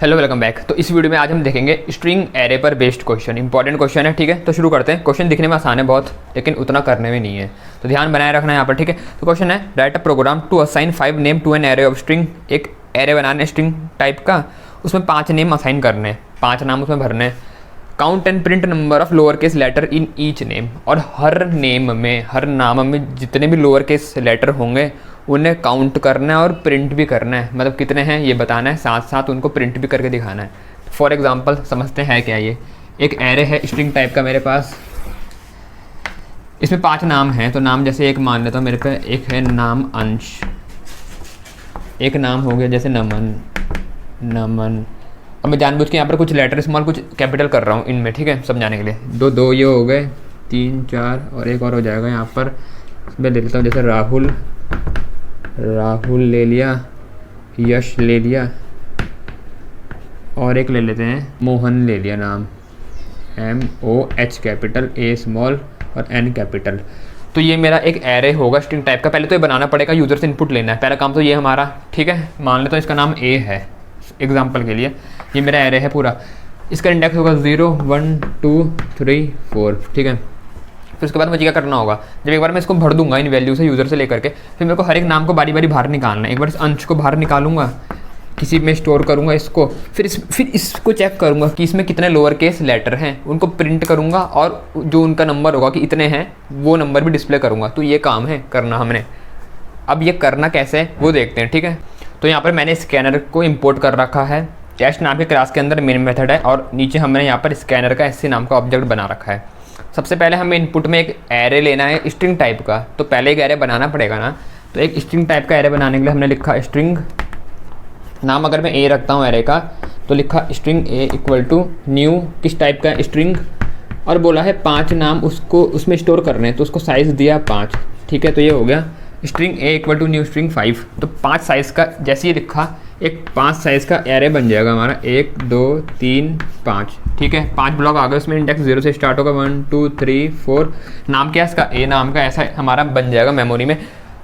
Hello welcome back. तो इस video में आज हम देखेंगे स्ट्रिंग एरे पर बेस्ड क्वेश्चन। इंपॉर्टेंट क्वेश्चन है, ठीक है। तो शुरू करते हैं। क्वेश्चन दिखने में आसान है बहुत, लेकिन उतना करने में नहीं है, तो ध्यान बनाए रखना है यहाँ पर, ठीक है। तो क्वेश्चन है, write a program to assign 5 name to an array of string. एक एरे बनाने स्ट्रिंग टाइप का, उसमें 5 नेम असाइन करने, 5 नाम उसमें भरने। Count and print number of lower case letter in each name. और हर नेम में, हर नाम में जितने भी लोअर केस लेटर होंगे उन्हें काउंट करना है और प्रिंट भी करना है। मतलब कितने हैं ये बताना है, साथ साथ उनको प्रिंट भी करके दिखाना है। फॉर एग्जांपल समझते हैं क्या ये। एक एरे है स्ट्रिंग टाइप का मेरे पास, इसमें 5 नाम हैं। तो नाम जैसे एक मान लेता हूँ मेरे पे, एक है नाम अंश, एक नाम हो गया जैसे नमन, नमन। अब मैं जानबूझ के यहाँ पर कुछ लेटर स्मॉल कुछ कैपिटल कर रहा हूँ इनमें, ठीक है, समझाने के लिए। दो ये हो गए, 3 4 और एक और हो जाएगा यहाँ पर। मैं ले लेता हूँ जैसे राहुल, राहुल ले लिया, यश ले लिया, और एक ले लेते हैं मोहन ले लिया नाम, MOH कैपिटल, A स्मॉल और N कैपिटल। तो ये मेरा एक एरे होगा स्ट्रिंग टाइप का। पहले तो ये बनाना पड़ेगा, यूज़र से इनपुट लेना है। पहला काम तो ये हमारा, ठीक है। मान लेता हूँ इसका नाम A है एग्जाम्पल के लिए। ये मेरा एरे है पूरा, इसका इंडेक्स होगा 0 1 2 3 4, ठीक है। फिर उसके बाद मुझे क्या करना होगा, जब एक बार मैं इसको भर दूंगा इन वैल्यू से यूज़र से लेकर के, फिर मेरे को हर एक नाम को बारी बारी बाहर निकालना है। एक बार इस अंश को बाहर निकालूंगा, किसी में स्टोर करूंगा इसको, फिर इसको चेक करूंगा कि इसमें कितने लोअर केस लेटर हैं, उनको प्रिंट करूंगा और जो उनका नंबर होगा कि इतने हैं वो नंबर भी डिस्प्ले करूंगा। तो ये काम है करना हमने। अब ये करना कैसे है वो देखते हैं, ठीक है। तो यहाँ पर मैंने स्कैनर को इम्पोर्ट कर रखा है। टेस्ट नाम के क्लास के अंदर मेन मेथड है और नीचे हमने यहाँ पर स्कैनर का SC नाम का ऑब्जेक्ट बना रखा है। सबसे पहले हमें इनपुट में एक एरे लेना है स्ट्रिंग टाइप का, तो पहले एक एरे बनाना पड़ेगा ना। तो एक स्ट्रिंग टाइप का एरे बनाने के लिए हमने लिखा स्ट्रिंग नाम, अगर मैं A रखता हूँ एरे का, तो लिखा string A equal to new किस टाइप का स्ट्रिंग, और बोला है 5 नाम उसको उसमें स्टोर करने हैं, तो उसको साइज़ दिया 5, ठीक है। तो ये हो गया string A equal to new string 5। तो 5 साइज़ का, जैसे ये लिखा, एक 5 साइज़ का एरे बन जाएगा हमारा, 1 2 3 5, ठीक है। 5 ब्लॉक आ गए, उसमें इंडेक्स 0 से स्टार्ट होगा, 1 2 3 4। नाम क्या है इसका, A नाम का, ऐसा हमारा बन जाएगा मेमोरी में।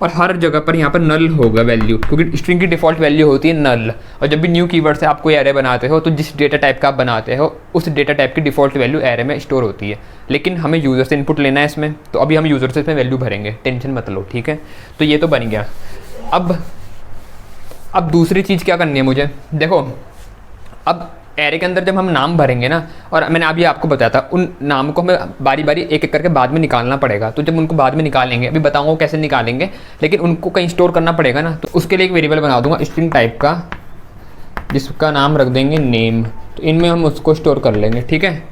और हर जगह पर यहाँ पर नल होगा वैल्यू, क्योंकि स्ट्रिंग की डिफ़ॉल्ट वैल्यू होती है नल। और जब भी न्यू कीवर्ड से आप कोई एरे बनाते हो, तो जिस डेटा टाइप का आप बनाते हो उस डेटा टाइप की डिफ़ॉल्ट वैल्यू एरे में स्टोर होती है। लेकिन हमें यूज़र से इनपुट लेना है इसमें, तो अभी हम यूज़र से इसमें वैल्यू भरेंगे, टेंशन मत लो, ठीक है। तो ये तो बन गया। अब दूसरी चीज़ क्या करनी है मुझे, देखो। अब एरे के अंदर जब हम नाम भरेंगे ना, और मैंने अभी आपको बताया था, उन नाम को हमें बारी बारी एक एक करके बाद में निकालना पड़ेगा। तो जब उनको बाद में निकालेंगे, अभी बताऊंगा कैसे निकालेंगे, लेकिन उनको कहीं स्टोर करना पड़ेगा ना। तो उसके लिए एक वेरिएबल बना दूंगा स्ट्रिंग टाइप का, जिसका नाम रख देंगे नेम। तो इनमें हम उसको स्टोर कर लेंगे, ठीक है।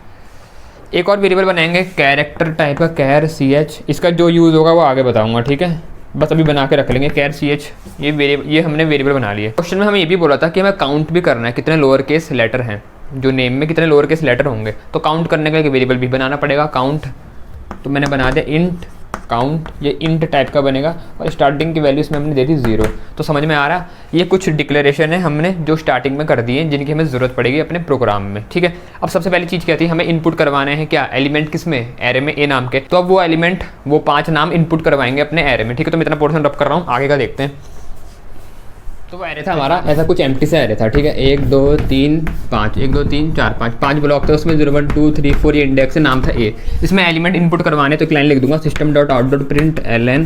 एक और वेरिएबल बनाएंगे कैरेक्टर टाइप का, कैर CH। इसका जो यूज़ होगा वो आगे बताऊँगा, ठीक है। बस अभी बना के रख लेंगे कैर CH। ये हमने वेरिएबल बना लिए। क्वेश्चन में हमें ये भी बोला था कि हमें काउंट भी करना है कितने लोअर केस लेटर हैं, जो नेम में कितने लोअर केस लेटर होंगे। तो काउंट करने का एक वेरिएबल भी बनाना पड़ेगा, काउंट। तो मैंने बना दिया इंट काउंट, ये इंट टाइप का बनेगा, और स्टार्टिंग की वैल्यू इसमें हमने दे दी 0। तो समझ में आ रहा, ये कुछ डिक्लेरेशन है हमने जो स्टार्टिंग में कर दिए हैं, जिनकी हमें ज़रूरत पड़ेगी अपने प्रोग्राम में, ठीक है। अब सबसे पहली चीज़ क्या थी, हमें इनपुट करवाने हैं क्या, एलिमेंट किस में, एरे में, A नाम के। तो अब वो एलिमेंट, वो 5 नाम इनपुट करवाएंगे अपने एरे में, ठीक है। तो मैं इतना पोर्शन रब कर रहा हूँ, आगे का देखते हैं। तो वो एरे था हमारा, ऐसा कुछ एम्प्टी सा एरे था, ठीक है। 1 2 3 5, 1 2 3 4 5 ब्लॉक थे उसमें, 0 1 2 3 4 ये इंडेक्स है, नाम था A। इसमें एलिमेंट इनपुट करवाने, तो एक लाइन लिख दूंगा, system dot out dot print ln।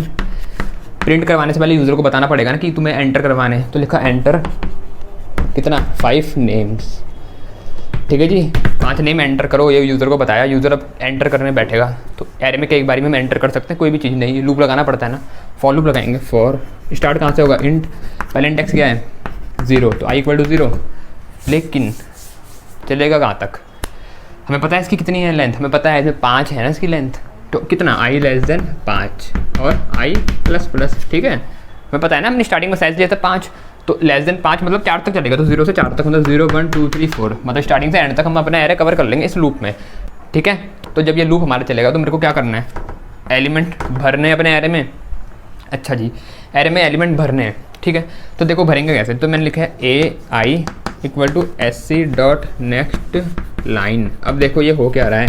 Print करवाने से पहले यूज़र को बताना पड़ेगा ना कि तुम्हें एंटर करवाने, तो लिखा एंटर कितना, 5 नेम्स, ठीक है जी। 5 नेम एंटर करो, ये यूज़र को बताया। यूज़र अब एंटर करने बैठेगा, तो एरे में कई बारी में हम एंटर कर सकते हैं, कोई भी चीज़ नहीं, लूप लगाना पड़ता है ना। फॉर लूप लगाएंगे, फॉर स्टार्ट कहाँ से होगा, इंट, पहले इंडेक्स क्या है 0, तो I इक्वल टू 0। लेकिन चलेगा कहाँ तक, हमें पता है इसकी कितनी है लेंथ, हमें पता है इसमें 5 है ना इसकी लेंथ। तो कितना, I लेस देन 5 और I प्लस प्लस, ठीक है। हमें पता है ना, हमने स्टार्टिंग में साइज लिया था 5, तो लेस देन 5 मतलब 4 तक चलेगा। तो 0 से 4 तक मतलब 0 1 2 3 4, मतलब स्टार्टिंग से एंड तक हम अपना एरे कवर कर लेंगे इस लूप में, ठीक है। तो जब ये लूप हमारा चलेगा, तो मेरे को क्या करना है, एलिमेंट भरने अपने एरे में। अच्छा जी, एरे में एलिमेंट भरने हैं, ठीक है। तो देखो भरेंगे कैसे, तो मैंने लिखा है AI equal to SC dot next line. अब देखो ये हो क्या रहा है,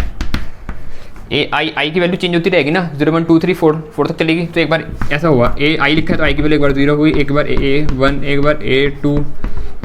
आई की वैल्यू चेंज होती रहेगी ना, 0 1 2 3 4 तक चलेगी। तो एक बार ऐसा हुआ, AI लिखा है तो आई की वैल्यू एक बार 0 हुई, एक बार A1, एक बार A2,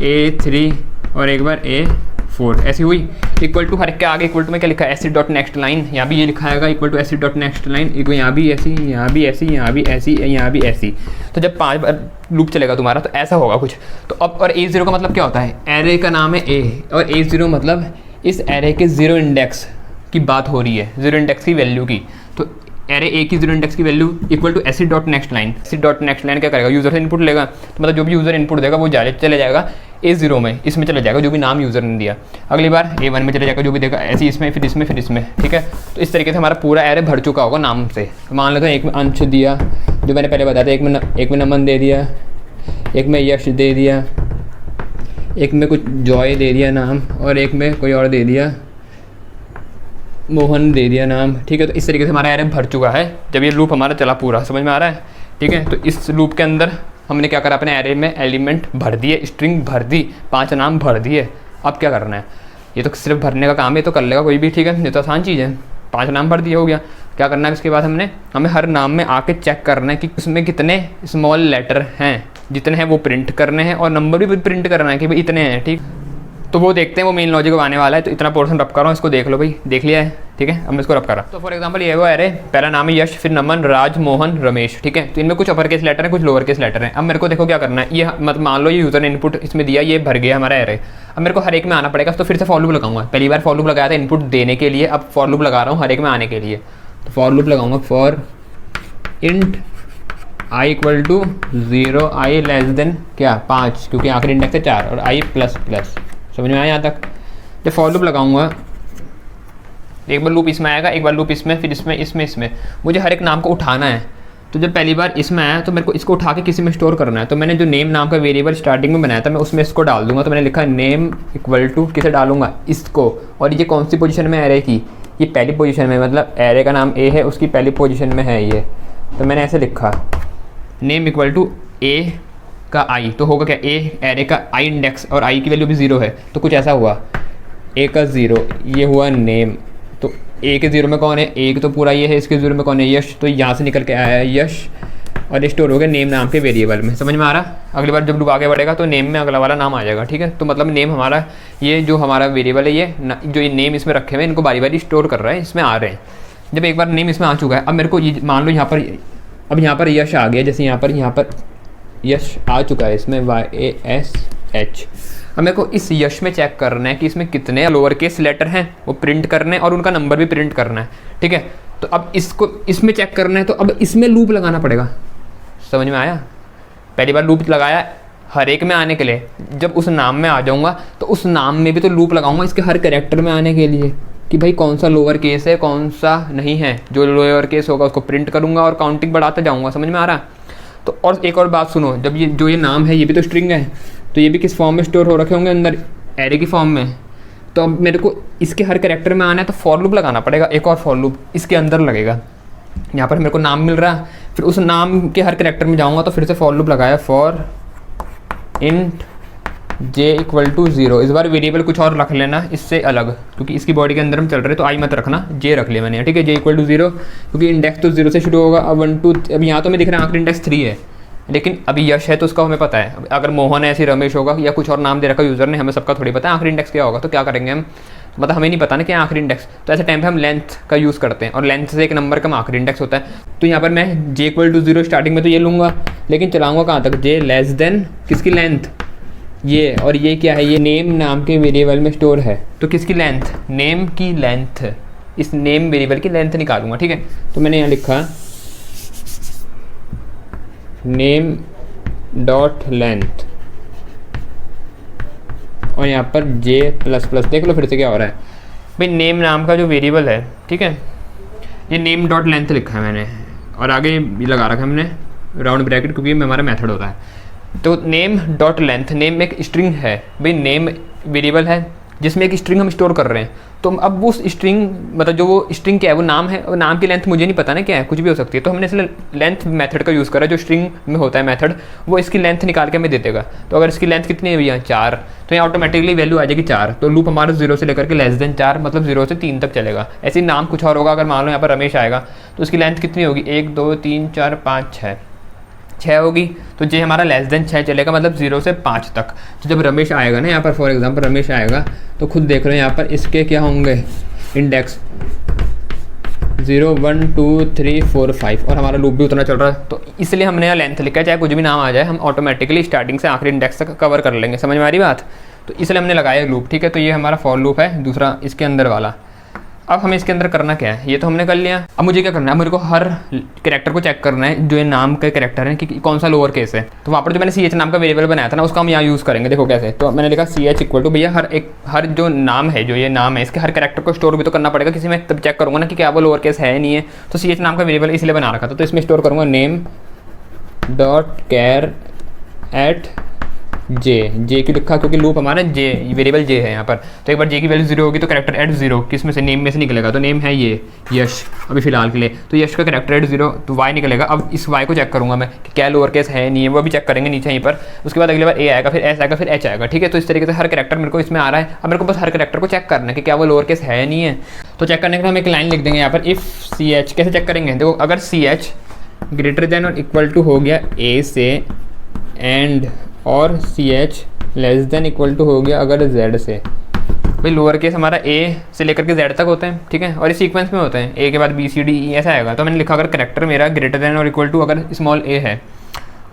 A3, और एक बार A4 ऐसी हुई। इक्वल टू हर एक के आगे इक्वल टू में क्या लिखा है, एसिड डॉट नेक्स्ट लाइन, यहाँ भी ये लिखा आएगा equal to acid dot next line, यहाँ भी ऐसी, यहाँ भी ऐसी, यहाँ भी ऐसी, यहाँ भी ऐसी। तो जब 5 बार लूप चलेगा तुम्हारा तो ऐसा होगा कुछ। तो अब और A0 का मतलब क्या होता है, एरे का नाम है A, और A0 मतलब इस एरे के 0 इंडेक्स की बात हो रही है, 0 इंडेक्स की वैल्यू की। तो एरे ए की 0 इंडेक्स की value equal to acid dot next line. Acid dot next line क्या करेगा, यूज़र से इनपुट लेगा, तो मतलब जो भी यूज़र इनपुट देगा वो चले जाएगा A0 में, इसमें चले जाएगा जो भी नाम यूज़र ने दिया। अगली बार A1 में चले जाएगा जो भी देगा, ऐसे इसमें, फिर इसमें, फिर इसमें, ठीक है। तो इस तरीके से हमारा पूरा एरे भर चुका होगा नाम से। मान लेते हैं एक में अंश दिया, जो मैंने पहले बताया था, एक में नमन दे दिया, एक में यश दे दिया, एक में कुछ जॉय दे दिया नाम, और एक में कोई और दे दिया, मोहन दे दिया नाम, ठीक है। तो इस तरीके से हमारा एरे भर चुका है जब ये लूप हमारा चला पूरा, समझ में आ रहा है, ठीक है। तो इस लूप के अंदर हमने क्या करा, अपने एरे में एलिमेंट भर दिए, स्ट्रिंग भर दी, 5 नाम भर दिए। अब क्या करना है, ये तो सिर्फ भरने का काम है, तो कर लेगा कोई भी, ठीक है, ये तो आसान चीज़ है। 5 नाम भर दिए, हो गया। क्या करना है उसके बाद हमें हर नाम में आके चेक करना है कि उसमें कितने स्मॉल लेटर हैं, जितने हैं वो प्रिंट करने हैं, और नंबर भी प्रिंट करना है कि भाई इतने हैं, ठीक। तो वो देखते हैं, वो मेन लॉजिक आने वाला है। तो इतना पोर्शन रब कर रहा हूँ, इसको देख लो भाई, देख लिया है, ठीक है। अब मैं इसको रब कर रहा हूँ। तो फॉर एग्जांपल ये वो एरे, पहला नाम है यश, फिर नमन, राज, मोहन, रमेश, ठीक है। तो इनमें कुछ अपर केस लेटर है, कुछ लोअर केस लेटर है। अब मेरे को देखो क्या करना है, ये मतलब मान लो ये यूज़र ने इनपुट इसमें दिया, ये भर गया हमारा एरे। अब मेरे को हर एक में आना पड़ेगा, तो फिर से फॉर लूप लगाऊंगा। पहली बार फॉर लूप लगाया था इनपुट देने के लिए, अब फॉर लूप लगा रहा हूँ हर एक में आने के लिए। तो फॉर लूप लगाऊंगा, for int i equal to 0, i less than क्या 5, क्योंकि आखिरी इंडेक्स है 4, और i प्लस प्लस। समझ में आया यहाँ तक। जब फॉर लूप लगाऊंगा, एक बार लूप इसमें आएगा, एक बार लूप इसमें, फिर इसमें, इसमें, इसमें। मुझे हर एक नाम को उठाना है। तो जब पहली बार इसमें आया तो मेरे को इसको उठा के किसी में स्टोर करना है। तो मैंने जो नेम नाम का वेरिएबल स्टार्टिंग में बनाया था, मैं उसमें इसको डाल दूंगा। तो मैंने लिखा नेम इक्वल टू किसे डालूंगा, इसको। और ये कौन सी पोजीशन में एरे की, ये पहली पोजीशन में, मतलब एरे का नाम A है, उसकी पहली पोजीशन में है ये। तो मैंने ऐसे लिखा नेम इक्वल टू A का I, तो होगा क्या, A एरे का I इंडेक्स, और I की वैल्यू भी 0 है। तो कुछ ऐसा हुआ, A का 0, ये हुआ नेम। तो A के 0 में कौन है, A तो पूरा ये है, इसके 0 में कौन है, यश। तो यहाँ से निकल के आया है यश, और ये स्टोर हो गया नेम नाम के वेरिएबल में। समझ में आ रहा। अगली बार जब लूप आगे बढ़ेगा तो नेम में अगला वाला नाम आ जाएगा, ठीक है। तो मतलब नेम हमारा, ये जो हमारा वेरिएबल है, ये जो ये नेम इसमें रखे हुए हैं, इनको बारी बारी स्टोर कर रहा है, इसमें आ रहे हैं। जब एक बार नेम इसमें आ चुका है, अब मेरे को ये मान लो यहाँ पर, अब यहाँ पर यश आ गया, जैसे यहाँ पर यश आ चुका है इसमें, YASH। अब मेरे को इस यश में चेक करना है कि इसमें कितने लोअर केस लेटर हैं, वो प्रिंट करने, और उनका नंबर भी प्रिंट करना है, ठीक है। तो अब इसको इसमें चेक करना है, तो अब इसमें लूप लगाना पड़ेगा। समझ में आया। पहली बार लूप लगाया हर एक में आने के लिए, जब उस नाम में आ जाऊँगा तो उस नाम में भी तो लूप लगाऊंगा इसके हर कैरेक्टर में आने के लिए, कि भाई कौन सा लोअर केस है, कौन सा नहीं है। जो लोअर केस होगा उसको प्रिंट करूँगा और काउंटिंग बढ़ाता जाऊँगा। समझ में आ रहा। तो और एक और बात सुनो, जब ये जो ये नाम है, ये भी तो स्ट्रिंग है, तो ये भी किस फॉर्म में स्टोर हो रखे होंगे, अंदर एरे की फॉर्म में। तो अब मेरे को इसके हर कैरेक्टर में आना है, तो फॉर लूप लगाना पड़ेगा, एक और फॉर लूप इसके अंदर लगेगा। यहाँ पर मेरे को नाम मिल रहा है, फिर उस नाम के हर कैरेक्टर में जाऊँगा, तो फिर से फॉर लूप लगाया, for int j equal to 0। इस बार वेरिएबल कुछ और रख लेना इससे अलग, क्योंकि इसकी बॉडी के अंदर हम चल रहे, तो i मत रखना, j रख लिया मैंने, ठीक है। j इक्वल टू 0, क्योंकि इंडेक्स तो 0 से शुरू होगा। अब 1 2, अब यहाँ तो मैं दिख रहा है आखिरी इंडेक्स 3 है, लेकिन अभी यश है तो उसका हमें पता है। अगर मोहन है, ऐसे रमेश होगा, या कुछ और नाम दे रखा यूज़र ने, हमें सबका थोड़ी पता है आखिरी इंडेक्स क्या होगा। तो क्या करेंगे हम, मतलब हमें नहीं पता ना क्या आखिरी इंडेक्स, तो ऐसे टाइम पे हम लेंथ का यूज़ करते हैं, और लेंथ से एक नंबर कम आखिरी इंडेक्स होता है। तो यहाँ पर मैं j इक्वल टू 0 स्टार्टिंग में तो ये लूँगा, लेकिन चलाऊँगा कहाँ तक, j लेस देन किसकी लेंथ, ये। और ये क्या है, ये नेम नाम के वेरिएबल में स्टोर है, तो किसकी लेंथ, नेम की लेंथ, इस नेम वेरिएबल की लेंथ निकालूंगा, ठीक है। तो मैंने यहाँ लिखा नेम डॉट लेंथ, और यहाँ पर j प्लस प्लस। देख लो फिर से क्या हो रहा है भाई, नेम नाम का जो वेरिएबल है, ठीक है, ये नेम डॉट लेंथ लिखा है मैंने, और आगे ये लगा रखा है हमने राउंड ब्रैकेट, क्योंकि ये हमारा मेथड होता है। तो नेम डॉट लेंथ, नेम एक स्ट्रिंग है भाई, नेम वेरिएबल है जिसमें एक स्ट्रिंग हम स्टोर कर रहे हैं। तो अब वो स्ट्रिंग, मतलब जो वो स्ट्रिंग क्या है, वो नाम है, और नाम की लेंथ मुझे नहीं पता ना क्या है, कुछ भी हो सकती है। तो हमने इसलिए लेंथ मेथड का यूज़ करा, जो स्ट्रिंग में होता है मेथड, वो इसकी लेंथ निकाल के हमें दे देगा। तो अगर इसकी लेंथ कितनी है भैया 4, तो यहाँ ऑटोमेटिकली वैल्यू आ जाएगी 4। तो लूप हमारा 0 से लेकर के लेस देन 4, मतलब 0 से 3 तक चलेगा। ऐसे ही नाम कुछ और होगा, अगर मान लो यहाँ पर रमेश आएगा, तो उसकी लेंथ कितनी होगी, 1 2 3 4 5 6, 6 होगी तो जे हमारा लेस देन 6 चलेगा, मतलब 0 से 5 तक। तो जब रमेश आएगा ना यहाँ पर, फॉर एग्जांपल रमेश आएगा तो खुद देख लो यहाँ पर इसके क्या होंगे इंडेक्स 0 1 2 3 4 5 और हमारा लूप भी उतना चल रहा है। तो इसलिए हमने यहाँ लेंथ लिखा है, चाहे कुछ भी नाम आ जाए हम ऑटोमेटिकली स्टार्टिंग से आखिरी इंडेक्स तक कवर कर लेंगे। समझ में आ रही बात? तो इसलिए हमने लगाया लूप, ठीक है। तो ये हमारा फॉर लूप है दूसरा इसके अंदर वाला। अब हमें इसके अंदर करना क्या है, ये तो हमने कर लिया। अब मुझे क्या करना है, मेरे को हर कैरेक्टर को चेक करना है जो ये नाम के कैरेक्टर है कि कौन सा लोअर केस है। तो वहाँ पर जो मैंने सी एच नाम का वेरिएबल बनाया था ना, उसका हम यहाँ यूज़ करेंगे। देखो कैसे, तो मैंने लिखा सी एच इक्वल टू भैया हर जो नाम है, जो ये नाम है, इसके हर कैरेक्टर को स्टोर भी तो करना पड़ेगा किसी में, तब चेक करूँगा ना कि क्या वो लोअर केस है नहीं है। तो सी एच नाम का वेरिएबल इसलिए बना रखा था, तो इसमें स्टोर करूँगा नेम डॉट कैर एट जे क्यों लिखा, क्योंकि लूप हमारा जे वेरिएबल जे है यहाँ पर। तो एक बार जे की वैल्यू 0 होगी तो कैरेक्टर एट 0 किस में से, नेम में से निकलेगा। तो नेम है ये यश अभी फिलहाल के लिए, तो यश का कैरेक्टर एट 0 तो वाई निकलेगा। अब इस वाई को चेक करूँगा मैं कि क्या लोअर केस है नहीं है, वो भी चेक करेंगे नीचे यहीं पर। उसके बाद अगली बार ए आएगा, फिर एस आएगा, फिर एच आएगा, ठीक है। तो इस तरीके से हर कैरेक्टर मेरे को इसमें आ रहा है। अब मेरे को बस हर कैरेक्टर को चेक करना है कि क्या वो लोअर केस है नहीं है। तो चेक करने के लिए हम एक लाइन लिख देंगे यहाँ पर, इफ़ सी एच। कैसे चेक करेंगे, देखो अगर सी एच ग्रेटर देन और इक्वल टू हो गया ए से एंड, और C H less than equal to हो गया अगर z से। भाई लोअर केस हमारा a से लेकर के z तक होते हैं, ठीक है, और इस सीक्वेंस में होते हैं, a के बाद b c d e ऐसा आएगा। तो मैंने लिखा अगर करेक्टर मेरा ग्रेटर देन और इक्वल टू अगर स्मॉल a है,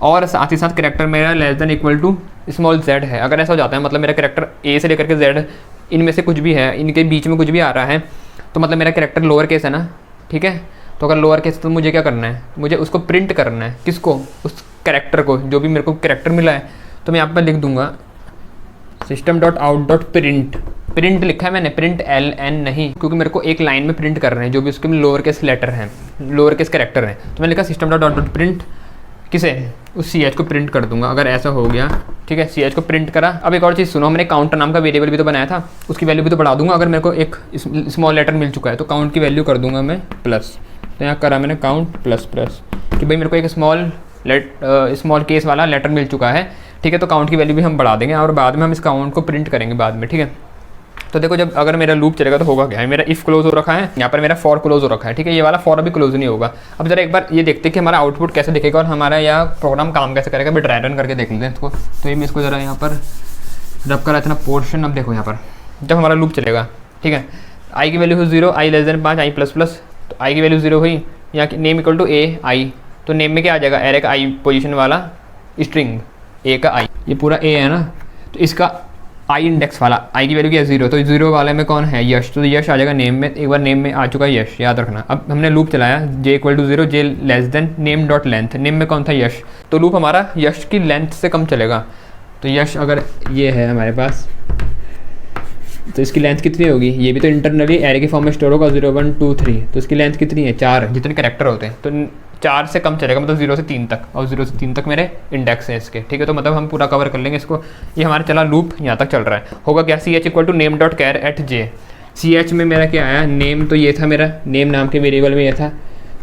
और साथ ही साथ करेक्टर मेरा less than equal to small z है। अगर ऐसा हो जाता है मतलब मेरा करेक्टर a से लेकर के z इनमें से कुछ भी है, इनके बीच में कुछ भी आ रहा है, तो मतलब मेरा करेक्टर लोअर केस है ना, ठीक है। तो अगर लोअर केस तो मुझे क्या करना है, मुझे उसको प्रिंट करना है। किसको, उस करेक्टर को, जो भी मेरे को करेक्टर मिला है। तो मैं यहाँ पर लिख दूंगा system dot out dot print. Print लिखा है मैंने, प्रिंट एल एन नहीं, क्योंकि मेरे को एक लाइन में प्रिंट कर रहे हैं जो भी उसके में लोअर केस लेटर हैं, लोअर केस कैरेक्टर हैं। तो मैंने लिखा system dot out dot print किसे, उस सी एच को प्रिंट कर दूंगा अगर ऐसा हो गया, ठीक है। सी एच को प्रिंट करा। अब एक और चीज़ सुनो, मैंने काउंटर नाम का वेरिएबल भी तो बनाया था, उसकी वैल्यू भी तो बढ़ा दूंगा। अगर मेरे को एक स्मॉल लेटर मिल चुका है तो काउंट की वैल्यू कर दूंगा मैं प्लस। तो यहाँ करा मैंने काउंट प्लस प्लस कि भाई मेरे को एक स्मॉल केस वाला लेटर मिल चुका है, ठीक है। तो काउंट की वैल्यू भी हम बढ़ा देंगे और बाद में हम इस काउंट को प्रिंट करेंगे बाद में, ठीक है। तो देखो जब अगर मेरा लूप चलेगा तो होगा क्या है, मेरा इफ़ क्लोज हो रखा है, यहाँ पर मेरा फॉर क्लोज हो रखा है, ठीक है। ये वाला फॉर अभी क्लोज नहीं होगा। अब जरा एक बार ये देखते हैं कि हमारा आउटपुट कैसे दिखेगा और हमारा यह प्रोग्राम काम कैसे करेगा। अभी ट्राई रन करके देख लेते हैं इसको। तो ये मैं इसको जरा यहाँ पर रब करा था पोर्शन। अब देखो यहाँ पर जब हमारा लूप चलेगा, ठीक है, आई की वैल्यू हुई 0, आई लेस देन 5, आई प्लस प्लस। तो आई की वैल्यू 0 हुई, यहाँ की नेम इक्वल टू ए आई, तो नेम में क्या आ जाएगा, एरे का आई पोजीशन वाला स्ट्रिंग ए का आई, ये पूरा ए है ना, तो इसका आई इंडेक्स वाला आई की वैल्यू क्या है 0, तो 0 वाले में कौन है, यश। तो यश आ जाएगा नेम में, एक बार नेम में आ चुका है यश, याद रखना। अब हमने लूप चलाया j equal to 0, j less than name dot length, name में कौन था यश, तो लूप हमारा यश की लेंथ से कम चलेगा। तो यश अगर ये है हमारे पास तो इसकी लेंथ कितनी होगी, ये भी तो इंटरनली एरे के फॉर्म में स्टोर होगा 0 1 2 3, तो इसकी लेंथ कितनी है 4, जितने कैरेक्टर होते हैं। तो 4 से कम चलेगा, मतलब 0 से 3 तक, और 0 से 3 तक मेरे इंडेक्स हैं इसके, ठीक है। तो मतलब हम पूरा कवर कर लेंगे इसको। ये हमारा चला लूप यहाँ तक चल रहा है। होगा क्या, सी H equal to name dot char at j. C H में मेरा क्या आया, नेम, तो ये था मेरा नेम नाम के वेरिएबल में ये था,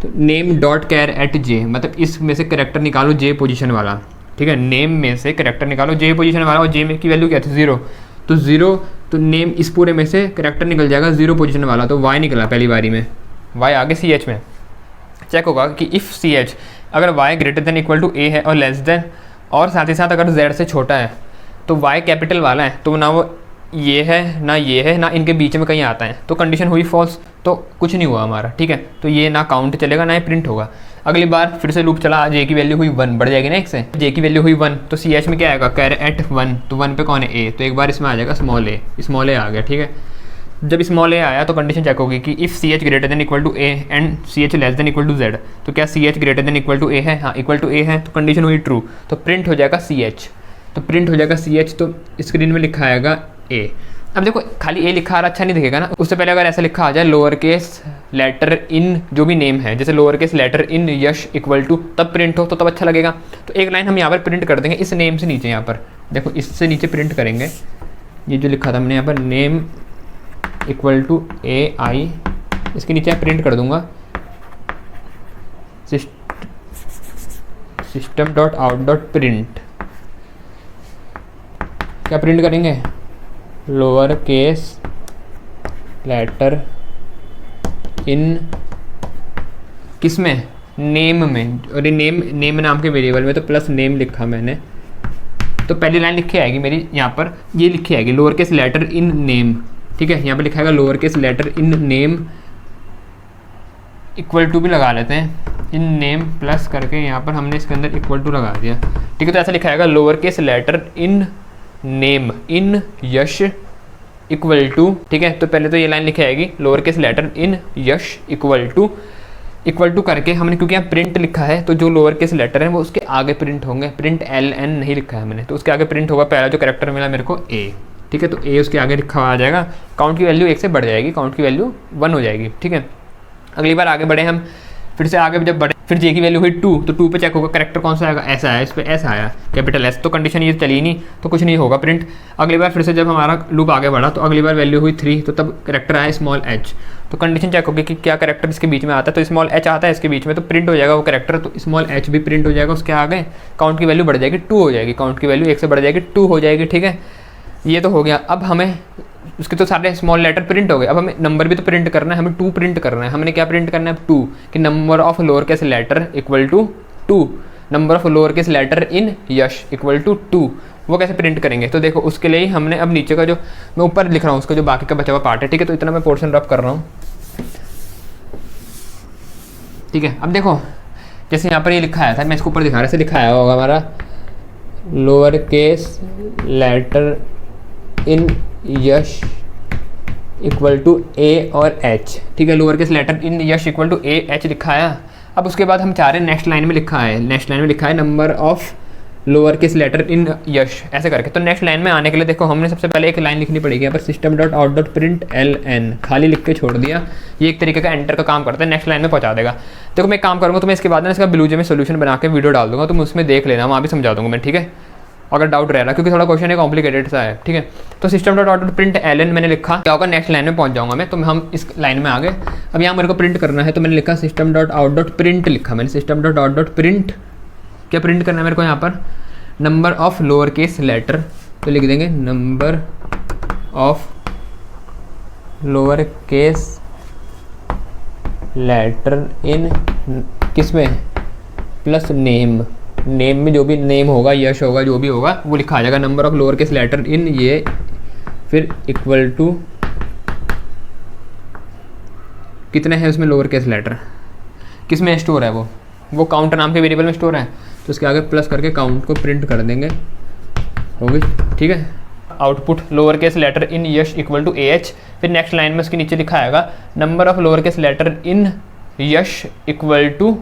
तो नेम डॉट कैर एट जे, मतलब इसमें से करेक्टर निकालो जे पोजीशन वाला, ठीक है। नेम में से करेक्टर निकालो जे पोजीशन वाला, और जे में की वैल्यू क्या थी 0, तो 0, तो नेम इस पूरे में से करेक्टर निकल जाएगा 0 पोजीशन वाला, तो वाई निकला पहली बारी में, वाई आगे सी एच में। चेक होगा कि इफ़ सी एच अगर y greater than equal to a है और लेस देन, और साथ ही साथ अगर z से छोटा है, तो y कैपिटल वाला है, तो ना वो ये है ना ये है ना इनके बीच में कहीं आता है, तो कंडीशन हुई फॉल्स, तो कुछ नहीं हुआ हमारा, ठीक है। तो ये ना काउंट चलेगा ना ये प्रिंट होगा। अगली बार फिर से लूप चला, जे की वैल्यू हुई 1, बढ़ जाएगी ना एक से, जे की वैल्यू हुई 1, तो सी एच में क्या आएगा, कैर एट 1, तो 1 पे कौन है ए, तो एक बार इसमें आ जाएगा स्मॉल ए आ गया, ठीक है। जब स्मॉल ए आया तो कंडीशन चेक होगी कि if C H greater than equal to a and c H less than equal to z, तो क्या C H greater than equal to a है, हाँ इक्वल टू ए है, तो कंडीशन हुई ट्रू, तो प्रिंट हो जाएगा सी एच, तो प्रिंट हो जाएगा सी एच, तो स्क्रीन में लिखा आएगा ए। अब देखो खाली ए लिखा आ रहा अच्छा नहीं दिखेगा ना, उससे पहले अगर ऐसा लिखा आ जाए लोअर केस लेटर इन जो भी नेम है, जैसे lower case letter in Yash equal to, तब प्रिंट हो तो तब अच्छा लगेगा। तो एक लाइन हम यहाँ पर प्रिंट कर देंगे इस नेम से नीचे, यहाँ पर देखो इससे नीचे प्रिंट करेंगे, ये जो लिखा था हमने यहाँ पर नेम इक्वल टू ए आई, इसके नीचे प्रिंट कर दूंगा system dot out dot print. क्या प्रिंट करेंगे, लोअर केस लेटर इन किस में, नेम में, नेम नाम के वेरिएबल में, तो प्लस नेम लिखा मैंने, तो पहली लाइन लिखी आएगी मेरी यहाँ पर, ये लिखी आएगी lower case letter in name, ठीक है। यहाँ पर लिखा आएगा lower case letter in name equal to भी लगा लेते हैं, इन नेम प्लस करके यहाँ पर हमने इसके अंदर इक्वल टू लगा दिया, ठीक है। तो ऐसा लिखा आएगा lower case letter in name in Yash equal to, ठीक है। तो पहले तो ये लाइन लिखी आएगी lower case letter in Yash equal to करके हमने, क्योंकि यहाँ प्रिंट लिखा है तो जो लोअर केस लेटर है वो उसके आगे प्रिंट होंगे, प्रिंट LN नहीं लिखा है मैंने, तो उसके आगे प्रिंट होगा पहला जो कैरेक्टर मिला मेरे को A, ठीक है। तो A उसके आगे लिखा आ जाएगा, काउंट की वैल्यू 1 से बढ़ जाएगी, काउंट की वैल्यू 1 हो जाएगी, ठीक है। अगली बार आगे बढ़े हम, फिर से आगे जब बढ़े, फिर J की वैल्यू हुई 2, तो 2 पे चेक होगा कैरेक्टर कौन सा आएगा, ऐसा आया, इस पर ऐसा आया कैपिटल S, तो कंडीशन ये चली नहीं तो कुछ नहीं होगा प्रिंट। अगली बार फिर से जब हमारा लूप आगे बढ़ा तो अगली बार वैल्यू हुई 3, तो तब कैरेक्टर आया स्मॉल h, तो कंडीशन चेक होगी कि क्या कैरेक्टर इसके बीच में आता है, तो स्मॉल h आता है इसके बीच में, तो प्रिंट हो जाएगा वो कैरेक्टर, तो स्मॉल h भी प्रिंट हो जाएगा उसके आगे, काउंट की वैल्यू बढ़ जाएगी 2 हो जाएगी, काउंट की वैल्यू 1 से बढ़ जाएगी 2 हो जाएगी, ठीक है। ये तो हो गया। अब हमें उसके तो सारे स्मॉल लेटर प्रिंट हो गए, अब हमें नंबर भी तो प्रिंट करना है, हमें 2 प्रिंट करना है। हमने क्या प्रिंट करना है, 2, कि number of lower case letter equal to 2, number of lower case letter in Yash equal to 2। वो कैसे प्रिंट करेंगे, तो देखो उसके लिए ही हमने अब नीचे का जो मैं ऊपर लिख रहा हूँ उसका जो बाकी का बचा हुआ पार्ट है, ठीक है। तो इतना मैं पोर्शन रब कर रहा हूँ, ठीक है। अब देखो जैसे यहाँ पर ये लिखा आया था, मैं इसको ऊपर दिखा रहा, ऐसे लिखा आया होगा हमारा lower case letter in Yash equal to A और H, ठीक है। Lower case letter in Yash equal to A H लिखा है। अब उसके बाद हम चाह रहे हैं नेक्स्ट लाइन में लिखा है, नेक्स्ट लाइन में लिखा है number of lower case letter in Yash, ऐसे करके। तो नेक्स्ट लाइन में आने के लिए देखो हमने सबसे पहले एक लाइन लिखनी पड़ेगी यहाँ पर, system dot out dot print LN, खाली लिख के छोड़ दिया, ये एक तरीके का एंटर का काम करता है, नेक्स्ट लाइन में पहुँचा देगा। देखो मैं एक काम करूँगा, तो मैं इसके बाद ना इसका ब्लूजे में सोल्यूशन बना के वीडियो डाल दूँगा, तुम उसमें देख लेना, वहाँ भी समझा दूँगा मैं, ठीक है, अगर डाउट रह रहा, क्योंकि थोड़ा क्वेश्चन है कॉम्प्लिकेटेड सा है, ठीक है। तो system dot out dot print LN मैंने लिखा, क्या होगा नेक्स्ट लाइन में पहुंच जाऊंगा मैं, तो हम इस लाइन में आ गए। अब यहाँ मेरे को प्रिंट करना है, तो मैंने लिखा system dot out dot print, लिखा मैंने system dot out dot print, क्या प्रिंट करना है मेरे को यहाँ पर, number of lower case letter, तो लिख देंगे number of lower case letter in किसमें, प्लस नेम, नेम में जो भी नेम होगा, यश होगा, जो भी होगा वो लिखा आ जाएगा, number of lower case letter in ये, फिर इक्वल टू कितने हैं उसमें लोअर केस लेटर, किस में स्टोर है वो काउंट नाम के वेरिएबल में स्टोर है, तो उसके आगे प्लस करके काउंट को प्रिंट कर देंगे, हो गई, ठीक है। Output lower case letter in Yash equal to AH, फिर नेक्स्ट लाइन में उसके नीचे लिखा आएगा number of lower case letter in Yash equal to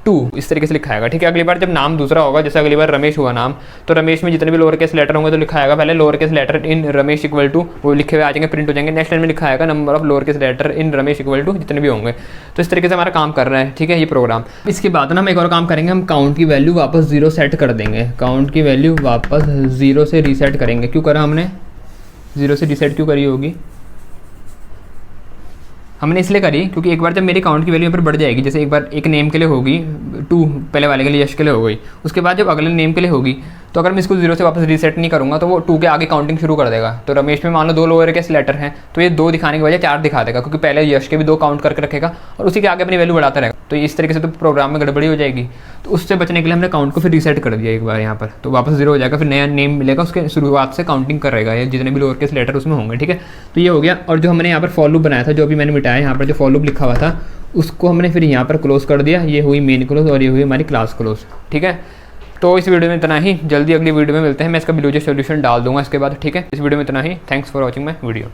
2, इस तरीके से लिखा आएगा, ठीक है। अगली बार जब नाम दूसरा होगा, जैसे अगली बार रमेश हुआ नाम, तो रमेश में जितने भी लोअर केस लेटर होंगे तो लिखा आएगा पहले lower case letter in Ramesh equal to, वो लिखे हुए आ जाएंगे, प्रिंट हो जाएंगे। नेक्स्ट लाइन में लिखा आएगा number of lower case letter in Ramesh equal to जितने भी होंगे। तो इस तरीके से हमारा काम कर रहा है, ठीक है, ये प्रोग्राम। इसके बाद ना हम एक और काम करेंगे, हम काउंट की वैल्यू वापस 0 सेट कर देंगे, काउंट की वैल्यू वापस 0 से रीसेट करेंगे। क्यों करा हमने 0 से रीसेट क्यों करी होगी, हमने इसलिए करी क्योंकि एक बार जब मेरी काउंट की वैल्यू यहाँ पर बढ़ जाएगी, जैसे एक बार एक नेम के लिए होगी 2, पहले वाले के लिए यश के लिए हो गई, उसके बाद जब अगले नेम के लिए होगी, तो अगर मैं इसको 0 से वापस रीसेट नहीं करूँगा तो वो 2 के आगे काउंटिंग शुरू कर देगा। तो रमेश में मान लो 2 लोअर केस लेटर हैं, तो ये 2 दिखाने के बजाय 4 दिखा देगा, क्योंकि पहले यश के भी 2 काउंट करके रखेगा और उसी के आगे अपनी वैल्यू बढ़ाता रहेगा। तो इस तरीके से तो प्रोग्राम में गड़बड़ी हो जाएगी, तो उससे बचने के लिए हमने काउंट को फिर रीसेट कर दिया एक बार यहाँ पर, तो वापस 0 हो जाएगा, फिर नया नेम मिलेगा, उसके शुरुआत से काउंटिंग करेगा ये जितने भी लोअर केस लेटर उसमें होंगे, ठीक है। तो ये हो गया। और जो हमने यहाँ पर फॉर लूप बनाया था, जो अभी मैंने मिटाया, यहाँ पर जो फॉर लूप लिखा हुआ था उसको हमने फिर यहाँ पर क्लोज कर दिया, ये हुई मेन क्लोज और ये हुई हमारी क्लास क्लोज, ठीक है। तो इस वीडियो में इतना ही, जल्दी अगली वीडियो में मिलते हैं, मैं इसका ब्लूजे सॉल्यूशन डाल दूंगा इसके बाद, ठीक है। इस वीडियो में इतना ही, thanks for watching my video.